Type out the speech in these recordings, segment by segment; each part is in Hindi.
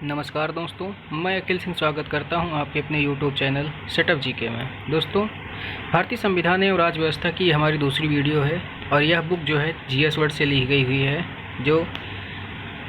नमस्कार दोस्तों, मैं अखिल सिंह स्वागत करता हूं आपके अपने यूट्यूब चैनल सेटअप जीके में। दोस्तों, भारतीय संविधान एवं राज्य व्यवस्था की हमारी दूसरी वीडियो है और यह बुक जो है जीएस वर्ड से ली गई हुई है, जो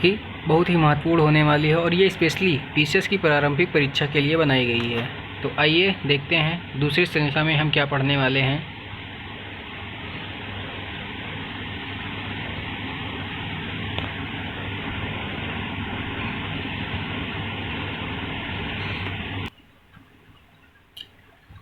कि बहुत ही महत्वपूर्ण होने वाली है और ये स्पेशली पीसीएस की प्रारंभिक परीक्षा के लिए बनाई गई है। तो आइए देखते हैं दूसरी श्रृंखला में हम क्या पढ़ने वाले हैं।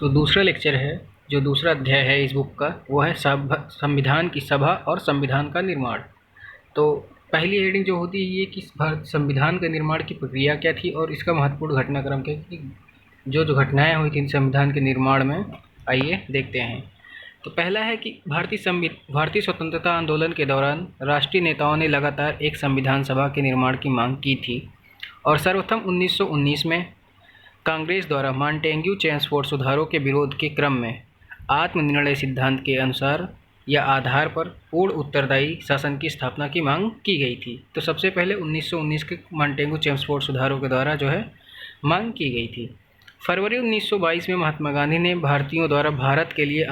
तो दूसरा लेक्चर है, जो दूसरा अध्याय है इस बुक का, वो है संविधान की सभा और संविधान का निर्माण। तो पहली हेडिंग जो होती है ये कि भारत संविधान के निर्माण की प्रक्रिया क्या थी और इसका महत्वपूर्ण घटनाक्रम क्या कि जो घटनाएं हुई थी संविधान के निर्माण में, आइए देखते हैं। तो पहला है कि भारतीय स्वतंत्रता आंदोलन के दौरान राष्ट्रीय नेताओं ने लगातार एक संविधान सभा के निर्माण की मांग की थी और सर्वप्रथम 1919 में कांग्रेस द्वारा मॉन्टेग्यू चेम्सफोर्ड सुधारों के विरोध के क्रम में आत्मनिर्णय सिद्धांत के अनुसार या आधार पर पूर्ण उत्तरदायी शासन की स्थापना की मांग की गई थी। तो सबसे पहले 1919 के मॉन्टेग्यू चेम्सफोर्ड सुधारों के द्वारा जो है मांग की गई थी। फरवरी 1922 में महात्मा गांधी ने भारतीयों द्वारा भारत के लिए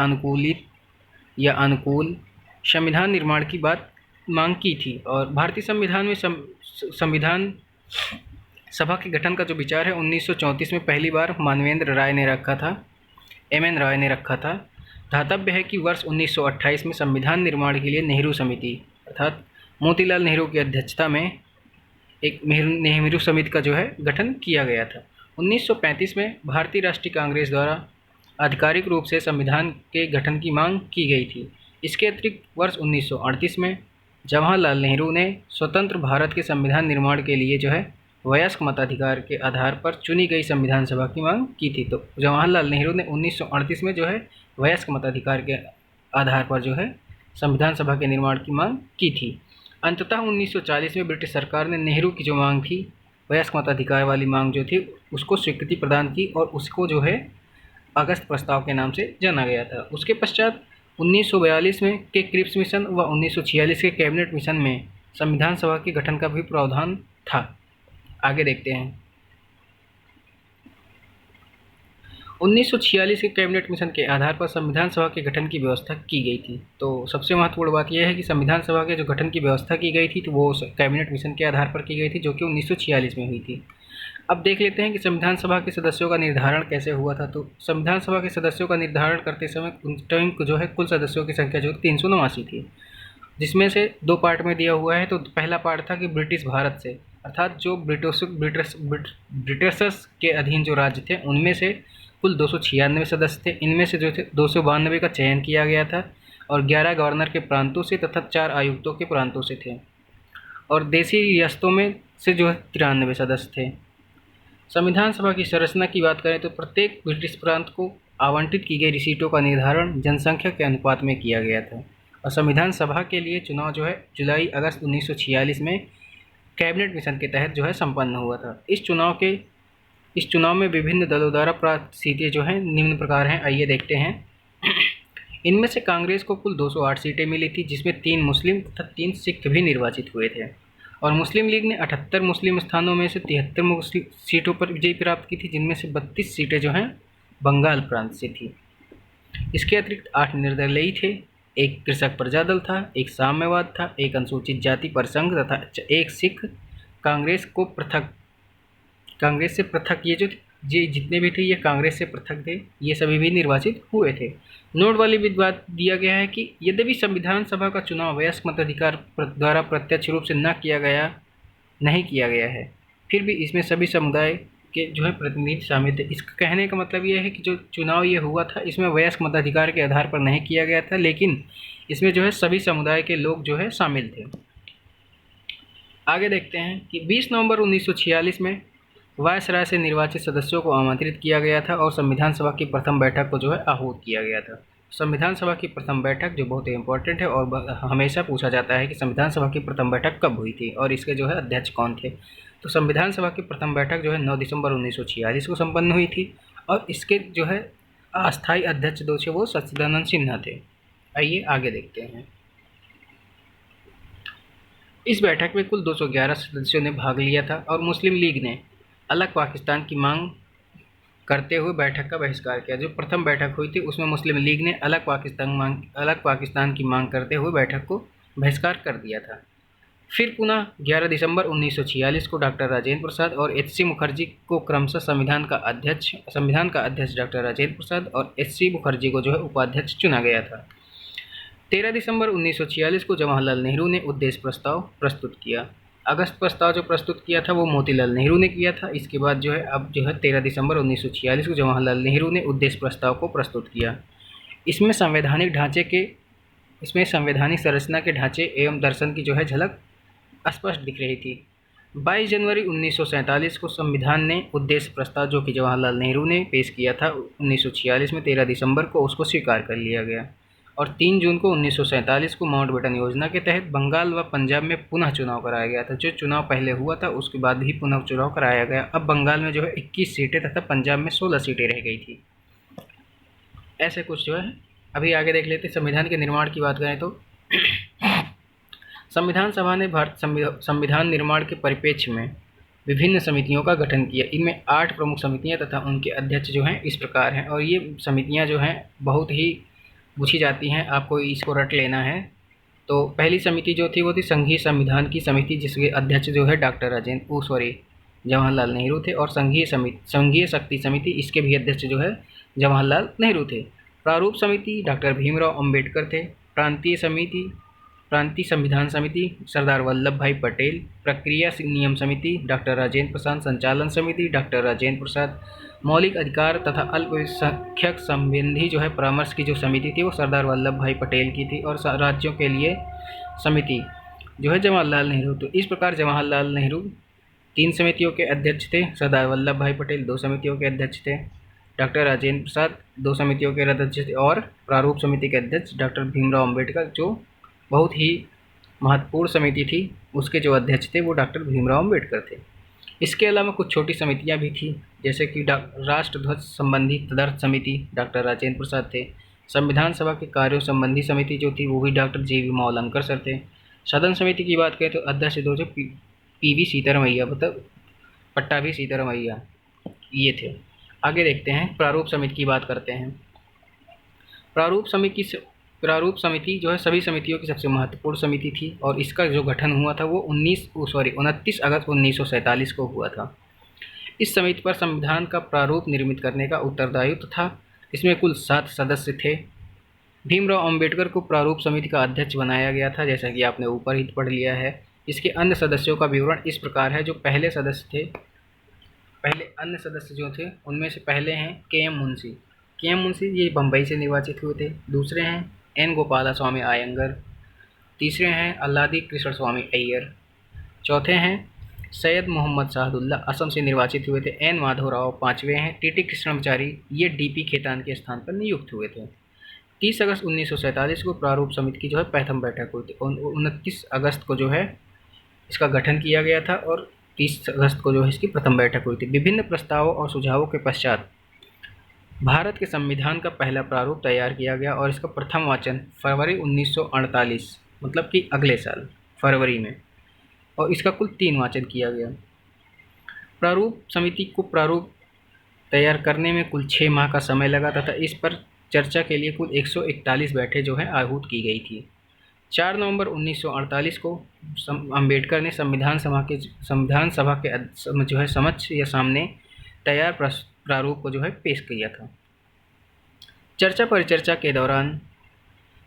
अनुकूल संविधान निर्माण की बात मांग की थी और भारतीय संविधान में संविधान सभा के गठन का जो विचार है 1934 में पहली बार मानवेंद्र राय ने रखा था, एम.एन. रॉय ने रखा था। ध्यातव्य है कि वर्ष 1928 में संविधान निर्माण के लिए नेहरू समिति अर्थात मोतीलाल नेहरू की अध्यक्षता में एक नेहरू समिति का जो है गठन किया गया था। 1935 में भारतीय राष्ट्रीय कांग्रेस द्वारा आधिकारिक रूप से संविधान के गठन की मांग की गई थी। इसके अतिरिक्त वर्ष 1938 में जवाहरलाल नेहरू ने स्वतंत्र भारत के संविधान निर्माण के लिए जो है वयस्क मताधिकार के आधार पर चुनी गई संविधान सभा की मांग की थी। तो जवाहरलाल नेहरू ने 1938 में जो है वयस्क मताधिकार के आधार पर जो है संविधान सभा के निर्माण की मांग की थी। अंततः 1940 में ब्रिटिश सरकार ने नेहरू की जो मांग थी, वयस्क मताधिकार वाली मांग जो थी, उसको स्वीकृति प्रदान की और उसको जो है अगस्त प्रस्ताव के नाम से जाना गया था। उसके पश्चात 1942 में के क्रिप्स मिशन व 1946 के कैबिनेट मिशन में संविधान सभा के गठन का भी प्रावधान था। आगे देखते हैं। 1946 के कैबिनेट मिशन के आधार पर संविधान सभा के गठन की व्यवस्था की गई थी। तो सबसे महत्वपूर्ण बात यह है कि संविधान सभा के जो गठन की व्यवस्था की गई थी तो वो कैबिनेट मिशन के आधार पर की गई थी, जो कि 1946 में हुई थी। अब देख लेते हैं कि संविधान सभा के सदस्यों का निर्धारण कैसे हुआ था। तो संविधान सभा के सदस्यों का निर्धारण करते समय उस टाइम जो है कुल सदस्यों की संख्या जो 389 थी, जिसमें से दो पार्ट में दिया हुआ है। तो पहला पार्ट था कि ब्रिटिश भारत से, अर्थात जो ब्रिटिशर्स के अधीन जो राज्य थे उनमें से कुल 296 सदस्य थे। इनमें से जो थे 292 का चयन किया गया था और 11 गवर्नर के प्रांतों से तथा 4 आयुक्तों के प्रांतों से थे और देशी रियासतों में से जो है 93 सदस्य थे। संविधान सभा की संरचना की बात करें तो प्रत्येक ब्रिटिश प्रांत को आवंटित की गई सीटों का निर्धारण जनसंख्या के अनुपात में किया गया था और संविधान सभा के लिए चुनाव जो है जुलाई अगस्त 1946 में कैबिनेट मिशन के तहत जो है संपन्न हुआ था। इस चुनाव में विभिन्न दलों द्वारा प्राप्त सीटें जो हैं निम्न प्रकार हैं, आइए देखते हैं। इनमें से कांग्रेस को कुल 208 सीटें मिली थी, जिसमें 3 मुस्लिम तथा 3 सिख भी निर्वाचित हुए थे और मुस्लिम लीग ने 78 मुस्लिम स्थानों में से 73 मुस्लिम सीटों पर विजय प्राप्त की थी, जिनमें से 32 सीटें जो हैं बंगाल प्रांत से थी। इसके अतिरिक्त 8 निर्दलीय थे, एक कृषक प्रजा दल था, एक साम्यवाद था, एक अनुसूचित जाति परिसंघ तथा एक सिख। कांग्रेस से पृथक ये जितने भी थे ये कांग्रेस से पृथक थे, ये सभी भी निर्वाचित हुए थे। नोट वाली भी बात दिया गया है कि यद्यपि संविधान सभा का चुनाव वयस्क मताधिकार द्वारा प्रत्यक्ष रूप से नहीं किया गया है, फिर भी इसमें सभी समुदाय के जो है प्रतिनिधि शामिल थे। इसका कहने का मतलब ये है कि जो चुनाव ये हुआ था इसमें वयस्क मताधिकार के आधार पर नहीं किया गया था, लेकिन इसमें जो है सभी समुदाय के लोग जो है शामिल थे। आगे देखते हैं कि 20 नवंबर 1946 में वायसराय से निर्वाचित सदस्यों को आमंत्रित किया गया था और संविधान सभा की प्रथम बैठक को जो है आहूत किया गया था। संविधान सभा की प्रथम बैठक जो बहुत ही इंपॉर्टेंट है और हमेशा पूछा जाता है कि संविधान सभा की प्रथम बैठक कब हुई थी और इसके जो है अध्यक्ष कौन थे। तो संविधान सभा की प्रथम बैठक जो है 9 दिसंबर 1946 को संपन्न हुई थी और इसके जो है अस्थायी अध्यक्ष जो थे वो सच्चिदानंद सिन्हा थे। आइए आगे देखते हैं। इस बैठक में कुल 211 सदस्यों ने भाग लिया था और मुस्लिम लीग ने अलग पाकिस्तान की मांग करते हुए बैठक का बहिष्कार किया। जो प्रथम बैठक हुई थी उसमें मुस्लिम लीग ने अलग पाकिस्तान की मांग करते हुए बैठक को बहिष्कार कर दिया था। फिर पुनः 11 दिसंबर 1946 को डॉक्टर राजेंद्र प्रसाद और एच.सी. मुखर्जी को क्रमशः संविधान का अध्यक्ष डॉक्टर राजेंद्र प्रसाद और एच.सी. मुखर्जी को जो है उपाध्यक्ष चुना गया था। 13 दिसंबर 1946 को जवाहरलाल नेहरू ने उद्देश्य प्रस्ताव प्रस्तुत किया। अगस्त प्रस्ताव जो प्रस्तुत किया था वो मोतीलाल नेहरू ने किया था। इसके बाद जो है अब जो है 13 दिसंबर 1946 को जवाहरलाल नेहरू ने उद्देश्य प्रस्ताव को प्रस्तुत किया। इसमें संवैधानिक संरचना के ढांचे एवं दर्शन की जो है झलक स्पष्ट दिख रही थी। 22 जनवरी 1947 को संविधान ने उद्देश्य प्रस्ताव जो कि जवाहरलाल नेहरू ने पेश किया था 1946 में 13 दिसंबर को उसको स्वीकार कर लिया गया और 3 जून को 1947 को माउंटबेटन योजना के तहत बंगाल व पंजाब में पुनः चुनाव कराया गया था। जो चुनाव पहले हुआ था उसके बाद ही पुनः चुनाव कराया गया। अब बंगाल में जो है 21 सीटें तथा पंजाब में 16 सीटें रह गई थी। ऐसे कुछ जो है अभी आगे देख लेते। संविधान के निर्माण की बात करें तो संविधान सभा ने संविधान निर्माण के परिप्रेक्ष्य में विभिन्न समितियों का गठन किया। इनमें 8 प्रमुख समितियां तथा उनके अध्यक्ष जो हैं इस प्रकार हैं और ये समितियां जो हैं बहुत ही पूछी जाती हैं, आपको इसको रट लेना है। तो पहली समिति जो थी वो थी संघीय संविधान की समिति, जिसके अध्यक्ष जो है जवाहरलाल नेहरू थे और संघीय शक्ति समिति इसके भी अध्यक्ष जो है जवाहरलाल नेहरू थे। प्रारूप समिति डॉक्टर भीमराव अंबेडकर थे। प्रांतीय संविधान समिति सरदार वल्लभ भाई पटेल। प्रक्रिया नियम समिति डॉक्टर राजेंद्र प्रसाद। संचालन समिति डॉक्टर राजेंद्र प्रसाद। मौलिक अधिकार तथा अल्पसंख्यक संबंधी जो है परामर्श की जो समिति थी वो सरदार वल्लभ भाई पटेल की थी और राज्यों के लिए समिति जो है जवाहरलाल नेहरू। तो इस प्रकार जवाहरलाल नेहरू 3 समितियों के अध्यक्ष थे, सरदार वल्लभ भाई पटेल 2 समितियों के अध्यक्ष थे, डॉक्टर राजेंद्र प्रसाद 2 समितियों के अध्यक्ष थे और प्रारूप समिति के अध्यक्ष डॉक्टर भीमराव अम्बेडकर जो बहुत ही महत्वपूर्ण समिति थी उसके जो अध्यक्ष थे वो डॉक्टर भीमराव अम्बेडकर थे। इसके अलावा कुछ छोटी समितियां भी थी, जैसे कि राष्ट्रध्वज संबंधी तदर्थ समिति डॉक्टर राजेंद्र प्रसाद थे। संविधान सभा के कार्यों संबंधी समिति जो थी वो भी डॉक्टर जी.वी. मावलंकर सर थे। सदन समिति की बात करें तो अध्यक्ष जो थे पी.वी. सीतारमैया, मतलब पट्टाभी सीतारमैया ये थे। आगे देखते हैं, प्रारूप समिति की बात करते हैं। प्रारूप समिति जो है सभी समितियों की सबसे महत्वपूर्ण समिति थी और इसका जो गठन हुआ था वो 29 अगस्त 1947 को हुआ था। इस समिति पर संविधान का प्रारूप निर्मित करने का उत्तरदायित्व था। इसमें कुल 7 सदस्य थे। भीमराव अंबेडकर को प्रारूप समिति का अध्यक्ष बनाया गया था, जैसा कि आपने ऊपर ही पढ़ लिया है। इसके अन्य सदस्यों का विवरण इस प्रकार है। जो पहले अन्य सदस्य जो थे उनमें से पहले हैं के एम मुंशी, ये बम्बई से निर्वाचित हुए थे। दूसरे हैं एन गोपाला स्वामी आयंगर। तीसरे हैं अल्लादी कृष्ण स्वामी अय्यर। चौथे हैं सैयद मोहम्मद शाहदुल्ला, असम से निर्वाचित हुए थे। एन माधवराव 5वें हैं। टी.टी. कृष्णमाचारी, ये डी.पी. खेतान के स्थान पर नियुक्त हुए थे। 30 अगस्त 1947 को प्रारूप समिति की जो है प्रथम बैठक हुई थी। 29 अगस्त को जो है इसका गठन किया गया था और 30 अगस्त को जो है इसकी प्रथम बैठक हुई थी। विभिन्न प्रस्तावों और सुझावों के पश्चात भारत के संविधान का पहला प्रारूप तैयार किया गया और इसका प्रथम वाचन फरवरी 1948 मतलब कि अगले साल फरवरी में, और इसका कुल 3 वाचन किया गया। प्रारूप समिति को प्रारूप तैयार करने में कुल 6 माह का समय लगा तथा इस पर चर्चा के लिए कुल 141 बैठकें जो है आहूत की गई थी। 4 नवंबर 1948 को अम्बेडकर ने संविधान सभा के जो है समक्ष या सामने तैयार प्रारूप को जो है पेश किया था। चर्चा परिचर्चा के दौरान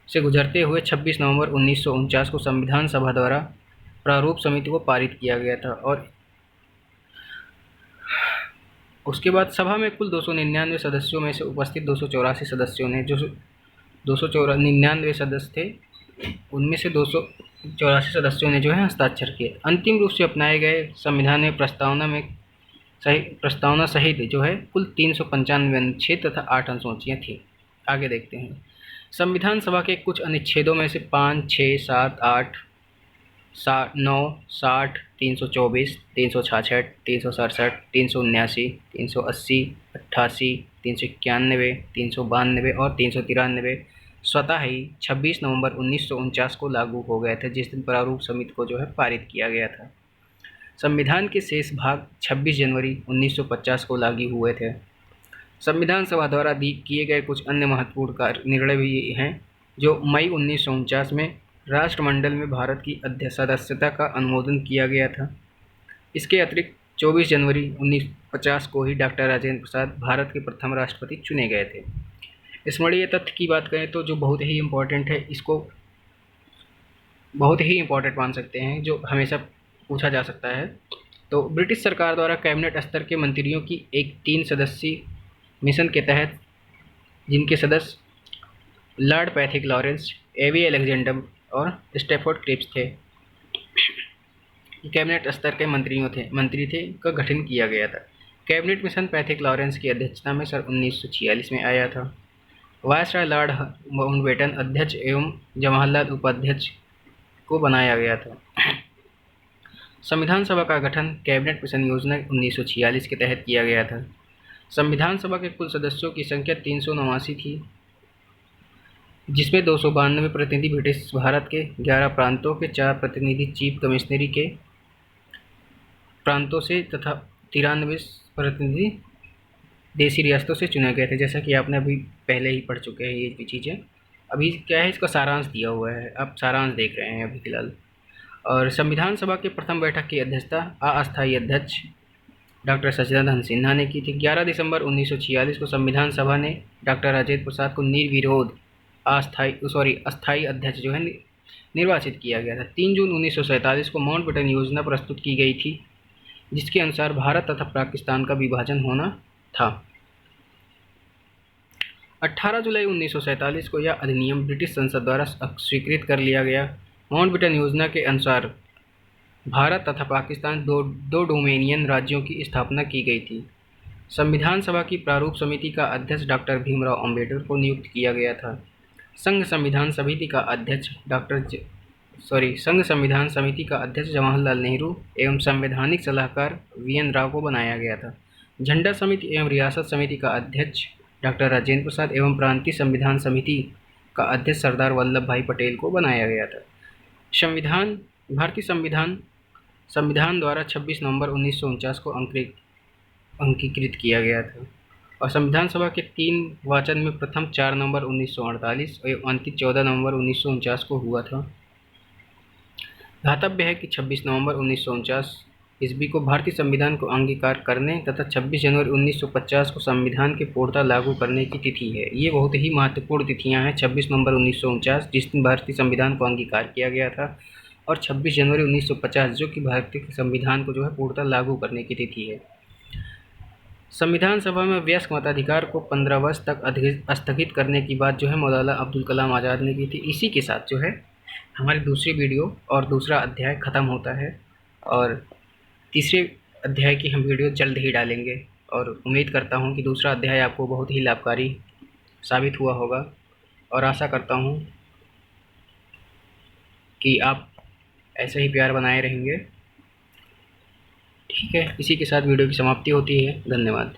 से गुजरते हुए 26 नवंबर 1949 को संविधान सभा द्वारा प्रारूप समिति को पारित किया गया था और उसके बाद सभा में कुल 299 सदस्यों में से उपस्थित 284 सदस्यों ने, जो 299 सदस्य थे उनमें से 284 सदस्यों ने जो है हस्ताक्षर किए। अंतिम रूप से अपनाए गए संविधान में प्रस्तावना सहित जो है कुल 395 अनुच्छेद तथा 8 अनुसूचियाँ थी। आगे देखते हैं। संविधान सभा के कुछ अनुच्छेदों में से 5, 6, 7, 8, 9, 60, 324, 366, 367, 379, 380, 88, 391, 392 और 393 स्वतः ही 26 नवंबर 1949 को लागू हो गए थे, जिस दिन प्रारूप समिति को जो है पारित किया गया था। संविधान के शेष भाग 26 जनवरी 1950 को लागू हुए थे। संविधान सभा द्वारा किए गए कुछ अन्य महत्वपूर्ण निर्णय भी हैं, जो मई 1949 में राष्ट्रमंडल में भारत की सदस्यता का अनुमोदन किया गया था। इसके अतिरिक्त 24 जनवरी 1950 को ही डॉक्टर राजेंद्र प्रसाद भारत के प्रथम राष्ट्रपति चुने गए थे। स्मरणीय तथ्य की बात करें तो जो बहुत ही इम्पोर्टेंट है, इसको बहुत ही इम्पोर्टेंट मान सकते हैं, जो हमेशा पूछा जा सकता है। तो ब्रिटिश सरकार द्वारा कैबिनेट स्तर के मंत्रियों की एक 3 सदस्यीय मिशन के तहत, जिनके सदस्य लॉर्ड पैथिक लॉरेंस, एवी अलेक्जेंडर और स्टैफोर्ड क्रिप्स थे, कैबिनेट स्तर के मंत्री थे का गठन किया गया था। कैबिनेट मिशन पैथिक लॉरेंस की अध्यक्षता में सन 1946 में आया था। वायसराय लॉर्ड माउंटबेटन अध्यक्ष एवं जवाहरलाल उपाध्यक्ष को बनाया गया था। संविधान सभा का गठन कैबिनेट मिशन योजना 1946 के तहत किया गया था। संविधान सभा के कुल सदस्यों की संख्या 389 थी, जिसमें 292 प्रतिनिधि ब्रिटिश भारत के 11 प्रांतों के, 4 प्रतिनिधि चीफ कमिश्नरी के प्रांतों से तथा 93 प्रतिनिधि देशी रियासतों से चुने गए थे। जैसा कि आपने अभी पहले ही पढ़ चुके हैं ये भी चीज़ें। अभी क्या है, इसका सारांश दिया हुआ है, आप सारांश देख रहे हैं अभी फिलहाल। और संविधान सभा की प्रथम बैठक की अध्यक्षता अस्थायी अध्यक्ष डॉक्टर सच्चिदानंद सिन्हा ने की थी। 11 दिसंबर 1946 को संविधान सभा ने डॉक्टर राजेंद्र प्रसाद को निर्विरोध अस्थायी अध्यक्ष जो है निर्वाचित किया गया था। 3 जून 1947 को माउंटबेटन योजना प्रस्तुत की गई थी, जिसके अनुसार भारत तथा पाकिस्तान का विभाजन होना था। 18 जुलाई 1947 को यह अधिनियम ब्रिटिश संसद द्वारा स्वीकृत कर लिया गया। माउंटबेटन योजना के अनुसार भारत तथा पाकिस्तान दो डोमेनियन राज्यों की स्थापना की गई थी। संविधान सभा की प्रारूप समिति का अध्यक्ष डॉक्टर भीमराव अंबेडकर को नियुक्त किया गया था। संघ संविधान समिति का अध्यक्ष जवाहरलाल नेहरू एवं संवैधानिक सलाहकार वीएन राव को बनाया गया था। झंडा समिति एवं रियासत समिति का अध्यक्ष डॉक्टर राजेंद्र प्रसाद एवं प्रांतीय संविधान समिति का अध्यक्ष सरदार वल्लभ भाई पटेल को बनाया गया था। भारतीय संविधान द्वारा 26 नवंबर 1949 को अंगीकृत किया गया था और संविधान सभा के 3 वाचन में प्रथम 4 नवंबर 1948 एवं अंतिम 14 नवंबर 1949 को हुआ था। ध्यातव्य है कि 26 नवंबर 1949 ईस्वी को भारतीय संविधान को अंगीकार करने तथा 26 जनवरी 1950 को संविधान के पूर्णतः लागू करने की तिथि है। ये बहुत ही महत्वपूर्ण तिथियां हैं। 26 नवंबर 1949 जिस दिन भारतीय संविधान को अंगीकार किया गया था, और 26 जनवरी 1950 जो कि भारतीय संविधान को जो है पूर्णतः लागू करने की तिथि है। संविधान सभा में वयस्क मताधिकार को 15 वर्ष तक स्थगित करने की बात जो है मौलाना अब्दुल कलाम आज़ाद ने की थी। इसी के साथ जो है हमारी दूसरी वीडियो और दूसरा अध्याय ख़त्म होता है और तीसरे अध्याय की हम वीडियो जल्द ही डालेंगे और उम्मीद करता हूं कि दूसरा अध्याय आपको बहुत ही लाभकारी साबित हुआ होगा और आशा करता हूं कि आप ऐसे ही प्यार बनाए रहेंगे। ठीक है, इसी के साथ वीडियो की समाप्ति होती है। धन्यवाद।